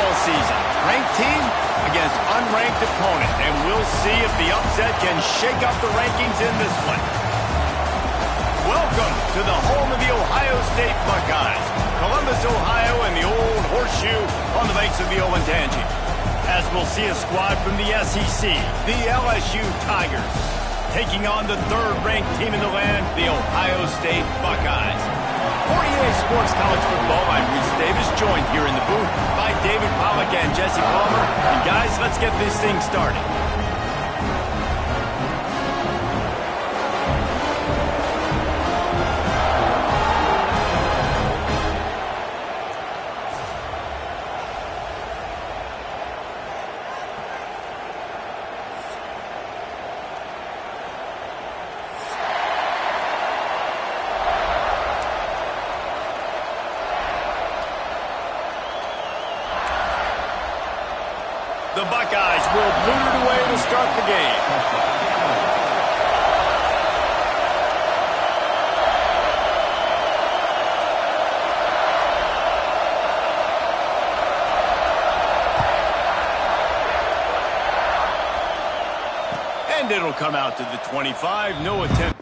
football season. Ranked team against unranked opponent, and we'll see if the upset can shake up the rankings in this one. Welcome to the home of the Ohio State Buckeyes, Columbus, Ohio, and the old horseshoe on the banks of the Olentangy. As we'll see a squad from the SEC, the LSU Tigers, taking on the third-ranked team in the land, the Ohio State Buckeyes. For EA Sports College Football, I'm Reese Davis, joined here in the booth by David Pollack and Jesse Palmer. And guys, let's get this thing started. The Buckeyes will boot it away to start the game. And it'll come out to the 25. No attempt.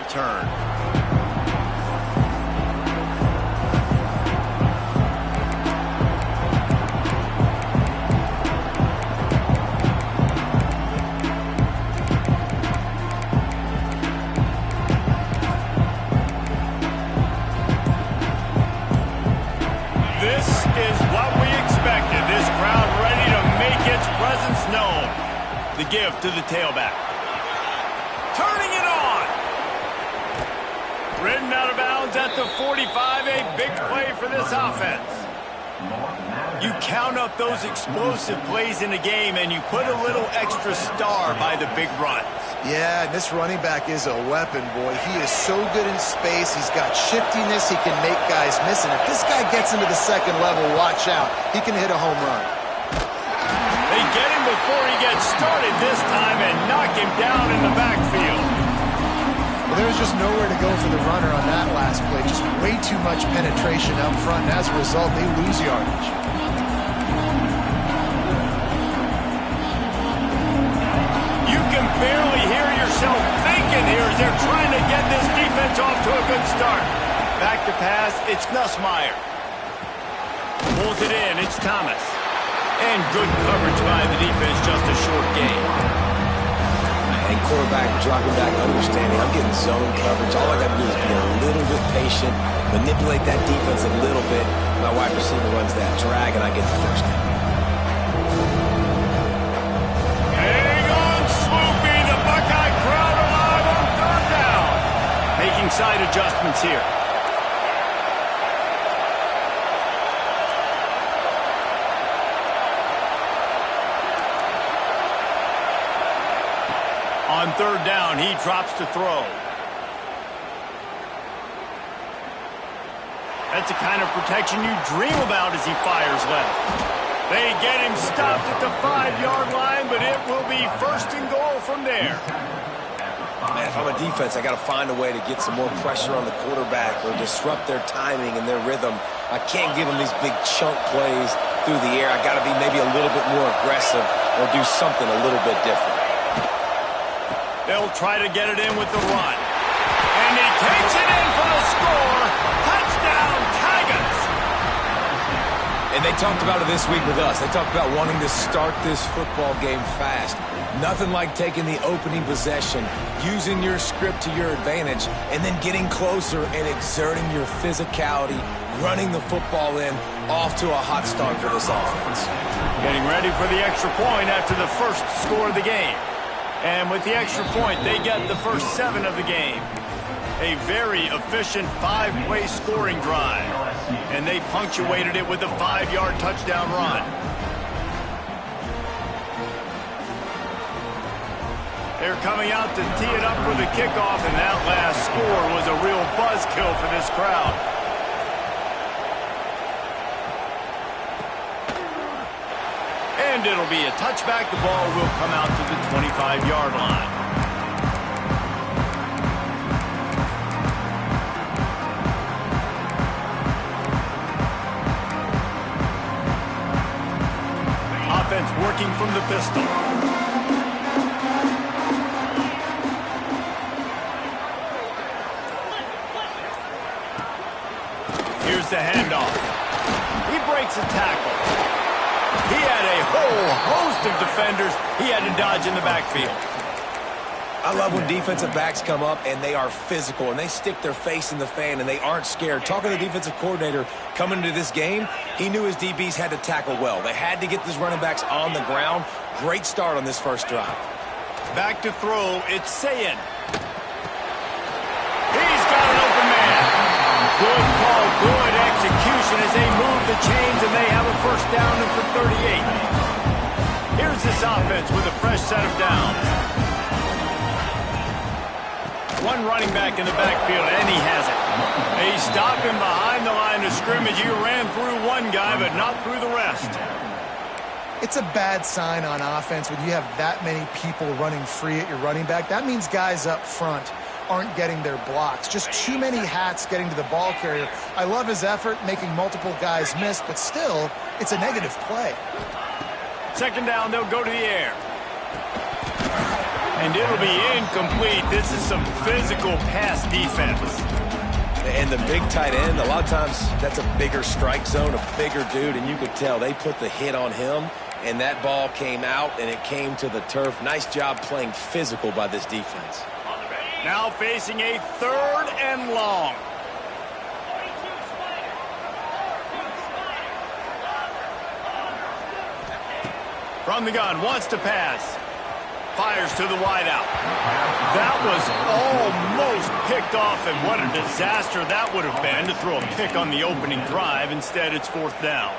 Turn. This is what we expected. This crowd ready to make its presence known. The give to the tailback. Turning it on. Ridden out of bounds at the 45, a big play for this offense. You count up those explosive plays in the game, and you put a little extra star by the big runs. Yeah, and this running back is a weapon, boy. He is so good in space. He's got shiftiness. He can make guys miss. And if this guy gets into the second level, watch out. He can hit a home run. They get him before he gets started this time and knock him down in the backfield. Well, there's just nowhere to go for the runner on that last play. Just way too much penetration up front, and as a result, they lose yardage. You can barely hear yourself thinking here as they're trying to get this defense off to a good start. Back to pass, it's Nussmeier. Pulls it in, it's Thomas. And good coverage by the defense, just a short gain. And quarterback dropping back, understanding I'm getting zone coverage. All I got to do is be a little bit patient, manipulate that defense a little bit. My wide receiver runs that drag, and I get the first down. Hang on, Swoopy. The Buckeye crowd alive on third down. Making side adjustments here. On third down, he drops to throw. That's the kind of protection you dream about as he fires left. They get him stopped at the 5-yard line, but it will be first and goal from there. Man, if I'm a defense, I got to find a way to get some more pressure on the quarterback or disrupt their timing and their rhythm. I can't give them these big chunk plays through the air. I got to be maybe a little bit more aggressive or do something a little bit different. They'll try to get it in with the run. And he takes it in for the score. Touchdown, Tigers! And they talked about it this week with us. They talked about wanting to start this football game fast. Nothing like taking the opening possession, using your script to your advantage, and then getting closer and exerting your physicality, running the football in, off to a hot start for this offense. Getting ready for the extra point after the first score of the game. And with the extra point, they get the first 7 of the game. A very efficient 5-play scoring drive. And they punctuated it with a 5-yard touchdown run. They're coming out to tee it up for the kickoff, and that last score was a real buzzkill for this crowd. And it'll be a touchback. The ball will come out to the 25-yard line. Offense working from the pistol. Here's the handoff. He breaks a tackle. He had a whole host of defenders he had to dodge in the backfield. I love when defensive backs come up and they are physical and they stick their face in the fan and they aren't scared. Talking to the defensive coordinator coming into this game, he knew his DBs had to tackle well. They had to get these running backs on the ground. Great start on this first drive. Back to throw, it's Sayin. He's got an open man. Good call, good execution as they move the chains and they have a first down and for 38. Here's this offense with a fresh set of downs. One running back in the backfield, and he has it. They stop him behind the line of scrimmage. He ran through one guy, but not through the rest. It's a bad sign on offense when you have that many people running free at your running back. That means guys up front aren't getting their blocks. Just too many hats getting to the ball carrier. I love his effort, making multiple guys miss, but still, it's a negative play. Second down, they'll go to the air. And it'll be incomplete. This is some physical pass defense. And the big tight end, a lot of times that's a bigger strike zone, a bigger dude, and you could tell they put the hit on him, and that ball came out, and it came to the turf. Nice job playing physical by this defense. Now facing a third and long. From the gun, wants to pass. Fires to the wideout. That was almost picked off, and what a disaster that would have been to throw a pick on the opening drive. Instead, it's fourth down.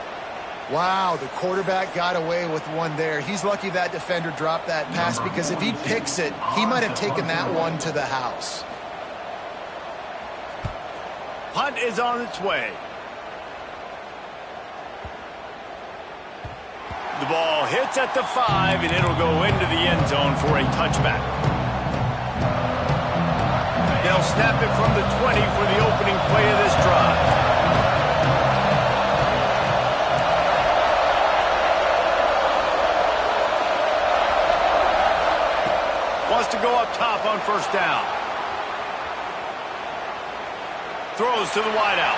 Wow, the quarterback got away with one there. He's lucky that defender dropped that pass because if he picks it, he might have taken that one to the house. Punt is on its way. The ball hits at the 5, and it'll go into the end zone for a touchback. They'll snap it from the 20 for the opening play of this drive. Wants to go up top on first down. Throws to the wideout.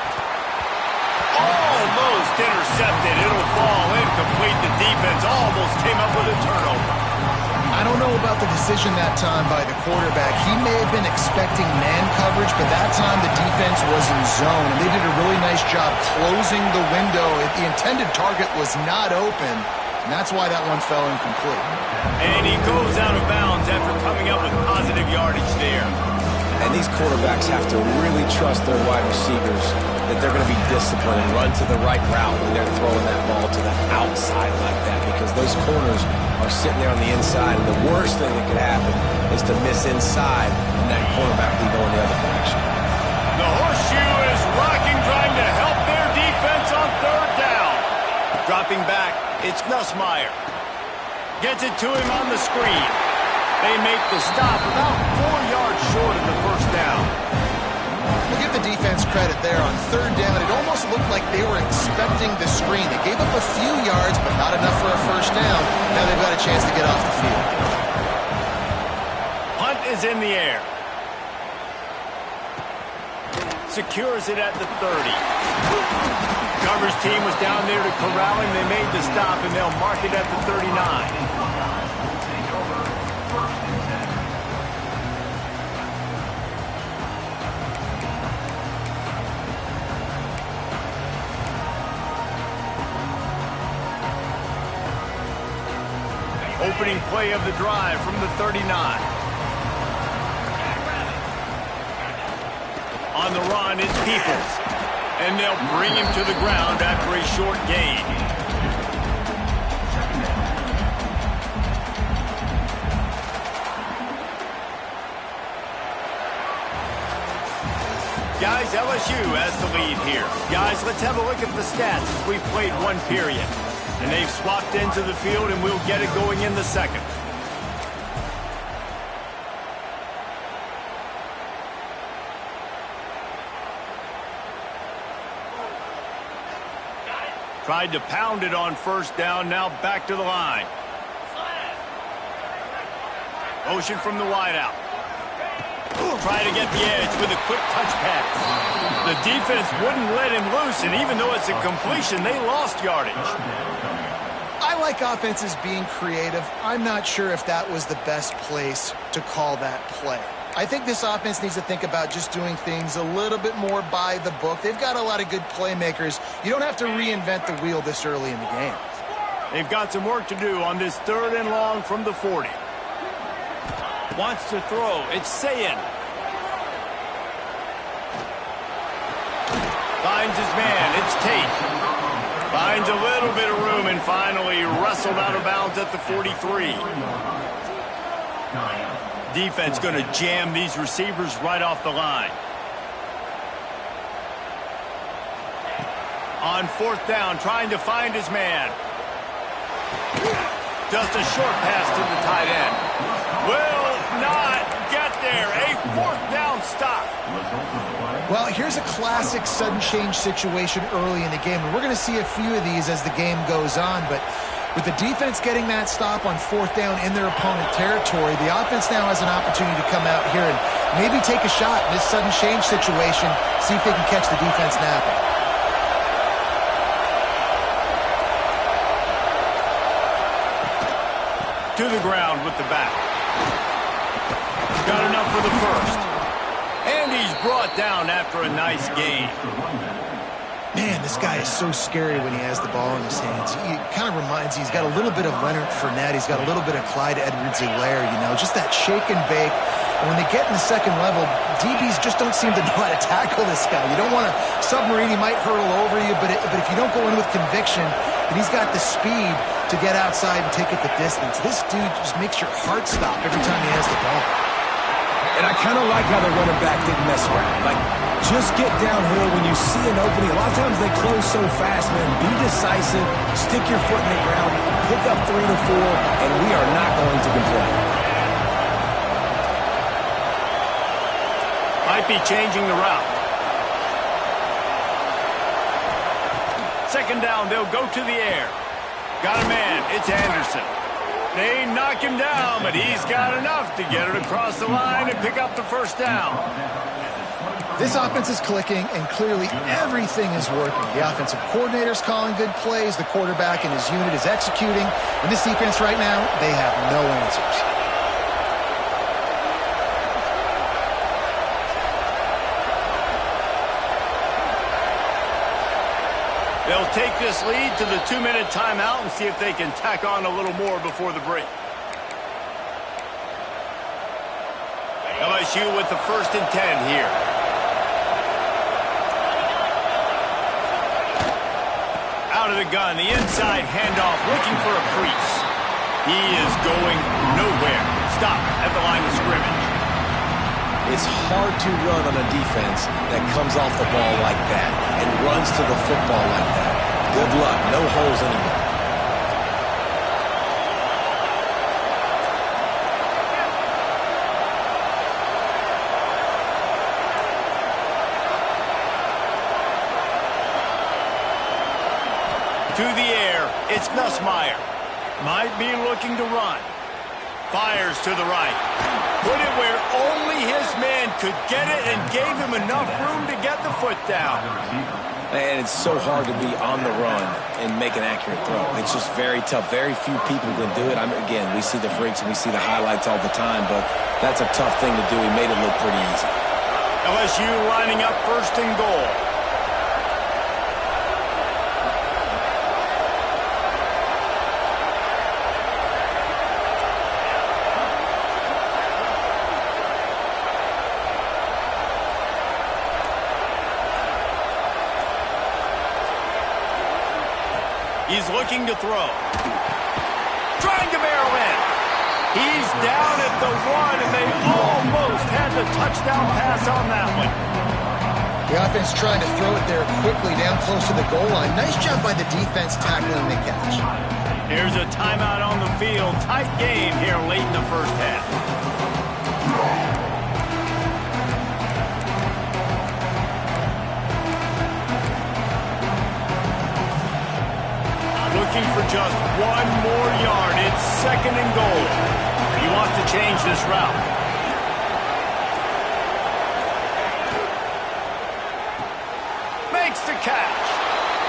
Almost intercepted. It'll fall incomplete. The defense almost came up with a turnover. I don't know about the decision that time by the quarterback. He may have been expecting man coverage, but that time the defense was in zone, and they did a really nice job closing the window. The intended target was not open, and that's why that one fell incomplete. And he goes out of bounds after coming up with positive yardage there. And these quarterbacks have to really trust their wide receivers that they're going to be disciplined and run to the right route when they're throwing that ball to the outside like that, because those corners are sitting there on the inside, and the worst thing that could happen is to miss inside and that quarterback be going the other direction. The horseshoe is rocking, trying to help their defense on third down. Dropping back, it's Nussmeier. Gets it to him on the screen. They make the stop about 4 yards short of the first down. We'll give the defense credit there on third down. It almost looked like they were expecting the screen. They gave up a few yards, but not enough for a first down. Now they've got a chance to get off the field. Punt is in the air. Secures it at the 30. Coverage team was down there to corral him. They made the stop, and they'll mark it at the 39. Opening play of the drive from the 39. On the run, it's Peoples. And they'll bring him to the ground after a short gain. Guys, LSU has the lead here. Guys, let's have a look at the stats as we've played one period. And they've swapped into the field, and we'll get it going in the second. Tried to pound it on first down, now back to the line. Motion from the wideout. Try to get the edge with a quick touch pass. The defense wouldn't let him loose, and even though it's a completion, they lost yardage. I like offenses being creative. I'm not sure if that was the best place to call that play. I think this offense needs to think about just doing things a little bit more by the book. They've got a lot of good playmakers. You don't have to reinvent the wheel this early in the game. They've got some work to do on this 3rd and long from the 40. Wants to throw. It's Sayin. Finds his man. It's Tate. Finds a little bit of room and finally wrestled out of bounds at the 43. Defense going to jam these receivers right off the line. On 4th down, trying to find his man. Just a short pass to the tight end. Will not get there. A 4th down stop. Well, here's a classic sudden change situation early in the game. And we're going to see a few of these as the game goes on. But with the defense getting that stop on 4th down in their opponent territory, the offense now has an opportunity to come out here and maybe take a shot in this sudden change situation, see if they can catch the defense napping. To the ground with the back. Got enough for the first. And he's brought down after a nice gain. Man, this guy is so scary when he has the ball in his hands. He kind of reminds you, he's got a little bit of Leonard Fournette. He's got a little bit of Clyde Edwards-Helaire, you know, just that shake and bake. And when they get in the second level, DBs just don't seem to know how to tackle this guy. You don't want to submarine. He might hurtle over you, but if you don't go in with conviction, and he's got the speed to get outside and take it the distance. This dude just makes your heart stop every time he has the ball. And I kind of like how the running back didn't mess around. Like, just get downhill when you see an opening. A lot of times they close so fast, man. Be decisive, stick your foot in the ground, pick up 3 to 4, and we are not going to complain. Might be changing the route. 2nd down, they'll go to the air. Got a man, it's Anderson. They knock him down, but he's got enough to get it across the line and pick up the 1st down. This offense is clicking, and clearly everything is working. The offensive coordinator's calling good plays. The quarterback and his unit is executing. In this defense right now, they have no answers. They'll take this lead to the 2-minute timeout and see if they can tack on a little more before the break. LSU with the 1st and 10 here. Out of the gun, the inside handoff, looking for a crease. He is going nowhere. Stop at the line of scrimmage. It's hard to run on a defense that comes off the ball like that and runs to the football like that. Good luck. No holes anywhere. To the air, it's Nussmeier. Might be looking to run. Fires to the right. Put it where only his man could get it and gave him enough room to get the foot down. And it's so hard to be on the run and make an accurate throw. It's just very tough. Very few people can do it. Again, we see the freaks and we see the highlights all the time, but that's a tough thing to do. He made it look pretty easy. LSU lining up 1st and goal. He's looking to throw. Trying to barrel in. He's down at the 1, and they almost had the touchdown pass on that one. The offense trying to throw it there quickly down close to the goal line. Nice job by the defense tackling the catch. Here's a timeout on the field. Tight game here late in the first half. Looking for just one more yard. It's 2nd and goal. He wants to change this route. Makes the catch.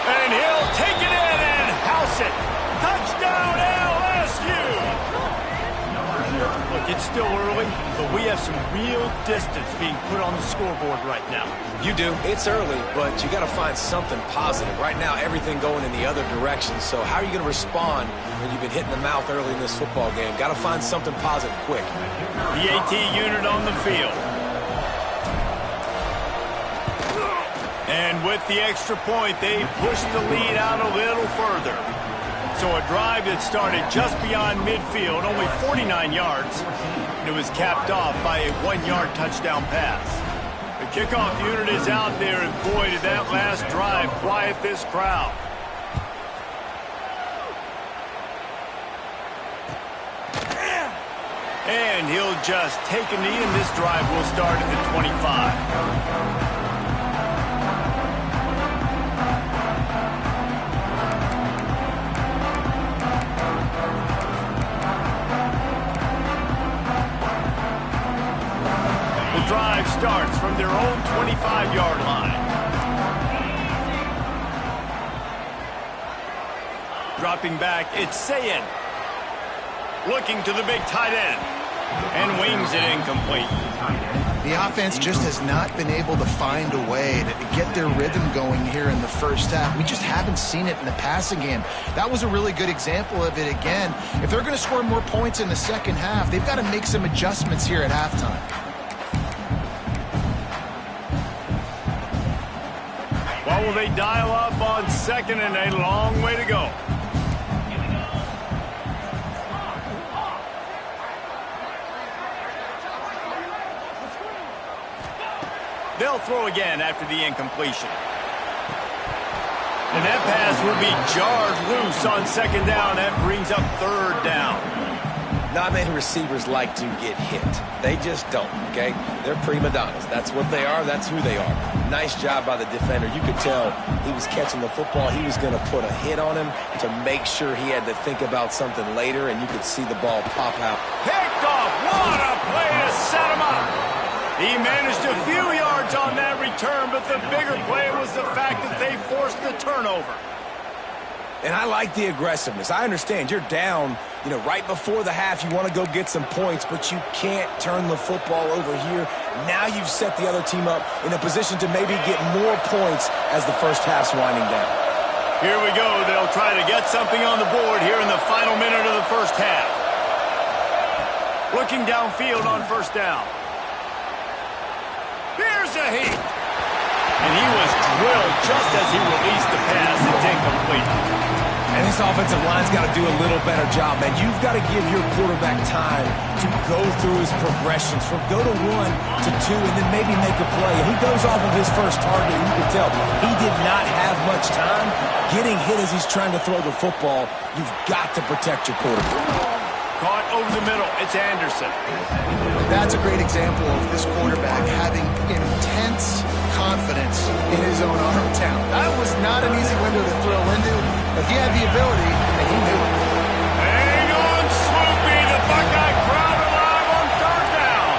And he'll take it in and house it. Touchdown LSU! Look, it's still early, but we have some real distance being put on the scoreboard right now. You do. It's early, but you got to find something positive. Right now, everything going in the other direction. So how are you going to respond when you've been hit in the mouth early in this football game? Got to find something positive quick. The AT unit on the field. And with the extra point, they push the lead out a little further. So a drive that started just beyond midfield, only 49 yards. And it was capped off by a 1-yard touchdown pass. The kickoff unit is out there, and boy, did that last drive quiet this crowd. And he'll just take a knee, and this drive will start at the 25. Drive starts from their own 25-yard line. Dropping back, it's Sayin. Looking to the big tight end. And wings it incomplete. The offense just has not been able to find a way to get their rhythm going here in the first half. We just haven't seen it in the passing game. That was a really good example of it again. If they're going to score more points in the second half, they've got to make some adjustments here at halftime. Well, will they dial up on 2nd and a long way to go? They'll throw again after the incompletion. And that pass will be jarred loose on 2nd down. That brings up 3rd down. Not many receivers like to get hit. They just don't, okay? They're prima donnas. That's what they are. That's who they are. Nice job by the defender. You could tell he was catching the football. He was going to put a hit on him to make sure he had to think about something later, and you could see the ball pop out. Picked off. What a play to set him up. He managed a few yards on that return, but the bigger play was the fact that they forced the turnover. And I like the aggressiveness. I understand you're down, right before the half. You want to go get some points, but you can't turn the football over here. Now you've set the other team up in a position to maybe get more points as the first half's winding down. Here we go. They'll try to get something on the board here in the final minute of the first half. Looking downfield on 1st down. Here's a heat. And he was drilled just as he released the pass. It's incomplete. And this offensive line's got to do a little better job, man. You've got to give your quarterback time to go through his progressions from go to 1 to 2 and then maybe make a play. And he goes off of his first target, and you can tell he did not have much time getting hit as he's trying to throw the football. You've got to protect your quarterback. Caught over the middle. It's Anderson. That's a great example of this quarterback having intense confidence in his own arm talent. That was not an easy window to throw into, but he had the ability, and he knew it. Hang on, Swoopy. The Buckeye crowd alive on 3rd down.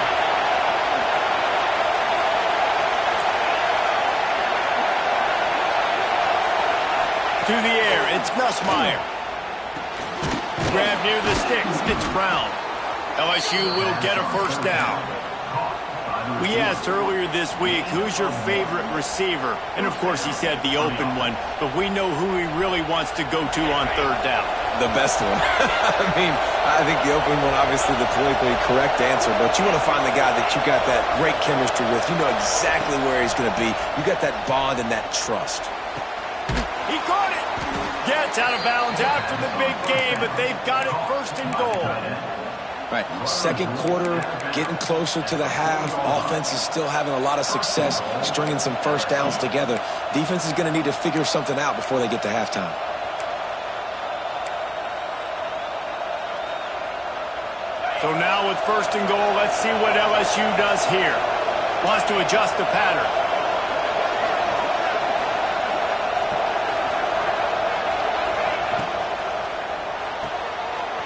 To the air, it's Nussmeier. Grab near the sticks, it's Brown. LSU will get a 1st down. We asked earlier this week, who's your favorite receiver? And, of course, he said the open one, but we know who he really wants to go to on 3rd down. The best one. I think the open one, obviously the politically correct answer, but you want to find the guy that you got that great chemistry with. You know exactly where he's going to be. You got that bond and that trust. He caught it. Gets out of bounds after the big game, but they've got it 1st and goal. Right, second quarter, getting closer to the half. Offense is still having a lot of success stringing some first downs together. Defense is going to need to figure something out before they get to halftime. So now with first and goal, let's see what LSU does here. Wants to adjust the pattern.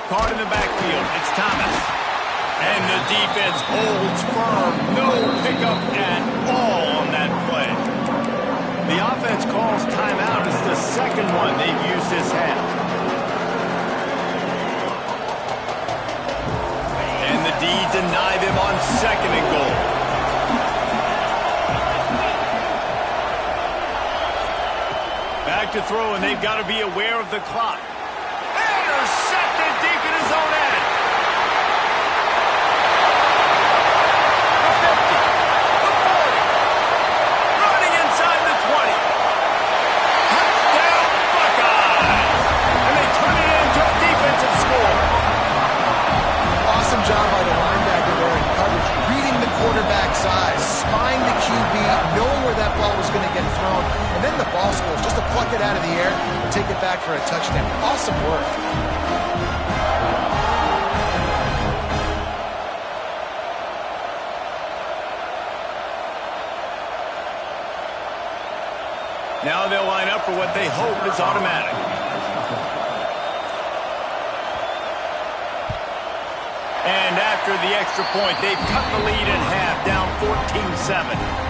Card in the backfield. It's Thomas. And the defense holds firm. No pickup at all on that play. The offense calls timeout. It's the second one they've used this half. And the D deny them on second and goal. Back to throw, and they've got to be aware of the clock. Intercepted deep in his own end. The 50, the 40, running inside the 20. Touchdown, Buckeyes! And they turn it into a defensive score. Awesome job by the linebacker there in coverage, reading the quarterback's eyes, spying the QB, knowing where that ball was going to get thrown, and then the ball scores just to pluck it out of the air and take it back for a touchdown. Awesome work. Now they'll line up for what they hope is automatic. And after the extra point, they've cut the lead in half, down 14-7.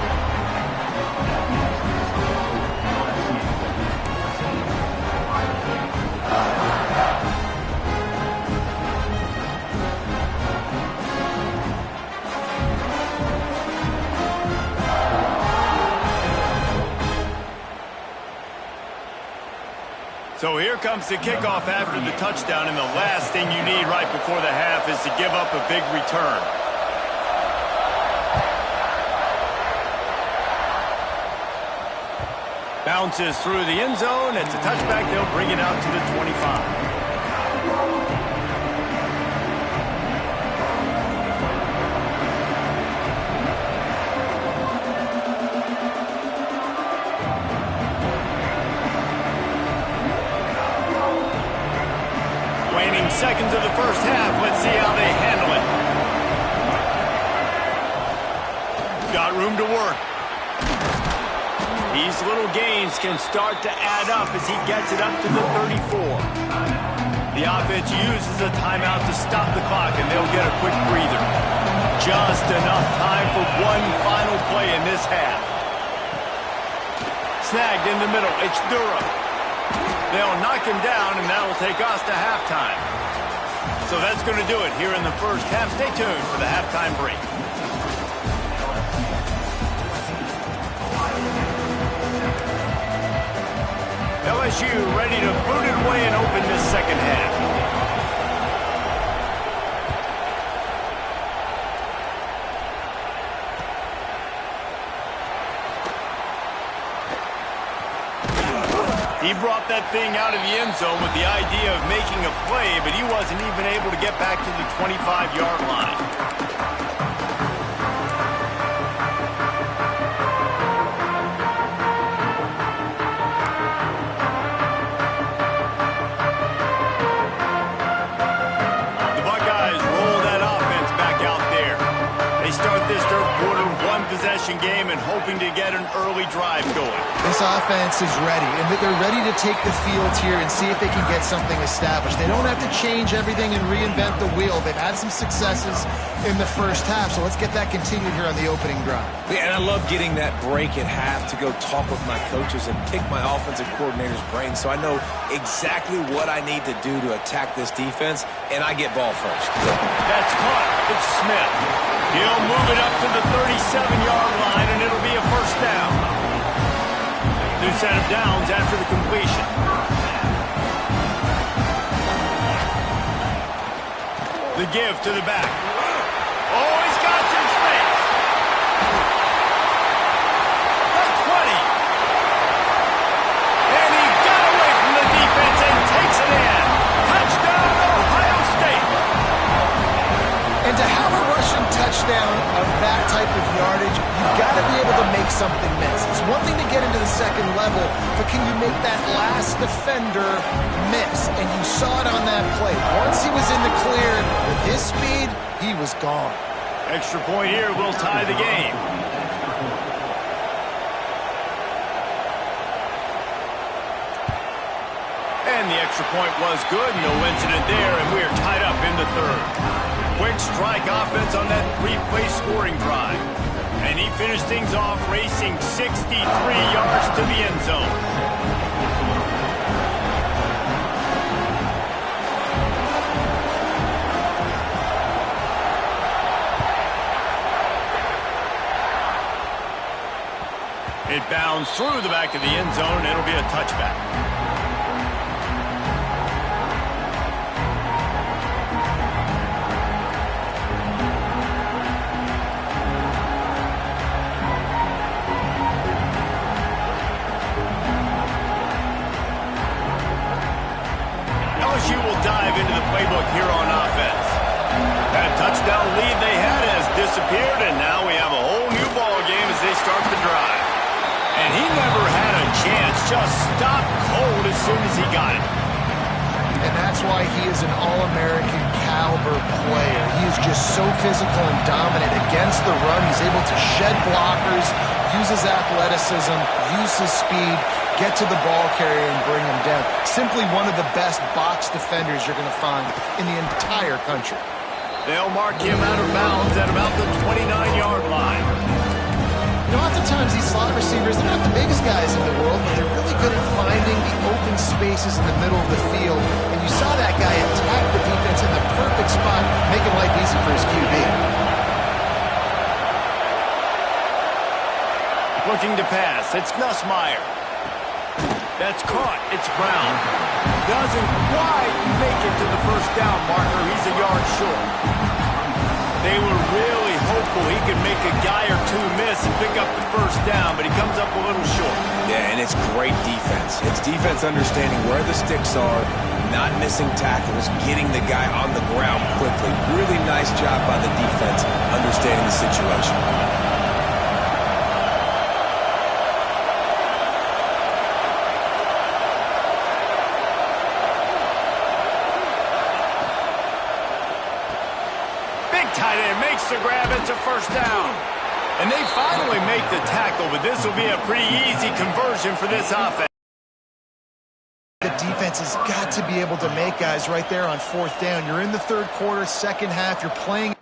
So here comes the kickoff after the touchdown, and the last thing you need right before the half is to give up a big return. Bounces through the end zone. It's a touchback. They'll bring it out to the 25. Seconds of the first half. Let's see how they handle it. Got room to work. These little gains can start to add up as he gets it up to the 34. The offense uses a timeout to stop the clock, and they'll get a quick breather. Just enough time for one final play in this half. Snagged in the middle. It's Durham. They'll knock him down, and that'll take us to halftime. So that's going to do it here in the first half. Stay tuned for the halftime break. LSU ready to boot it away and open this second half. He brought that thing out of the end zone with the idea of making a play, but he wasn't even able to get back to the 25-yard line. The Buckeyes roll that offense back out there. They start this third quarter one-possession game and hoping to get an early drive going. This offense is ready, and they're ready to take the field here and see if they can get something established. They don't have to change everything and reinvent the wheel. They've had some successes in the first half, so let's get that continued here on the opening drive. Yeah, and I love getting that break at half to go talk with my coaches and pick my offensive coordinator's brain so I know exactly what I need to do to attack this defense, and I get ball first. That's caught. It's Smith. He'll move it up to the 37-yard line, and it'll be a first down. New set of downs after the completion. The give to the back. Oh, he's got some space. The 20. And he got away from the defense and takes it in. Touchdown, Ohio State. touchdown of that type of yardage, you've got to be able to make something miss. It's one thing to get into the second level, but can you make that last defender miss? And you saw it on that play. Once he was in the clear, with his speed, he was gone. Extra point here will tie the game. And the extra point was good. No incident there, and we are tied up in the third. Quick strike offense on that three-play scoring drive. And he finished things off racing 63 yards to the end zone. It bounds through the back of the end zone, and it'll be a touchback. LSU will dive into the playbook here on offense. That touchdown lead they had has disappeared, and now we have a whole new ball game as they start the drive. And he never had a chance, just stopped cold as soon as he got it. And that's why he is an All-American caliber player. He is just so physical and dominant against the run. He's able to shed blockers, use his athleticism, use his speed, get to the ball carrier and bring him down. Simply one of the best box defenders you're going to find in the entire country. They'll mark him out of bounds at about the 29-yard line. You know, oftentimes these slot receivers, they're not the biggest guys in the world, but they're really good at finding the open spaces in the middle of the field. And you saw that guy attack the defense in the perfect spot, making life easy for his QB. Looking to pass, it's Nussmeier. That's caught, it's Brown. Doesn't quite make it to the first down marker, he's a yard short. They were really hopeful he could make a guy or two miss and pick up the first down, but he comes up a little short. Yeah, and it's great defense. It's defense understanding where the sticks are, not missing tackles, getting the guy on the ground quickly. Really nice job by the defense understanding the situation. Tight end makes the grab, it's a first down. And they finally make the tackle, but this will be a pretty easy conversion for this offense. The defense has got to be able to make guys right there on fourth down. You're in the third quarter, second half, you're playing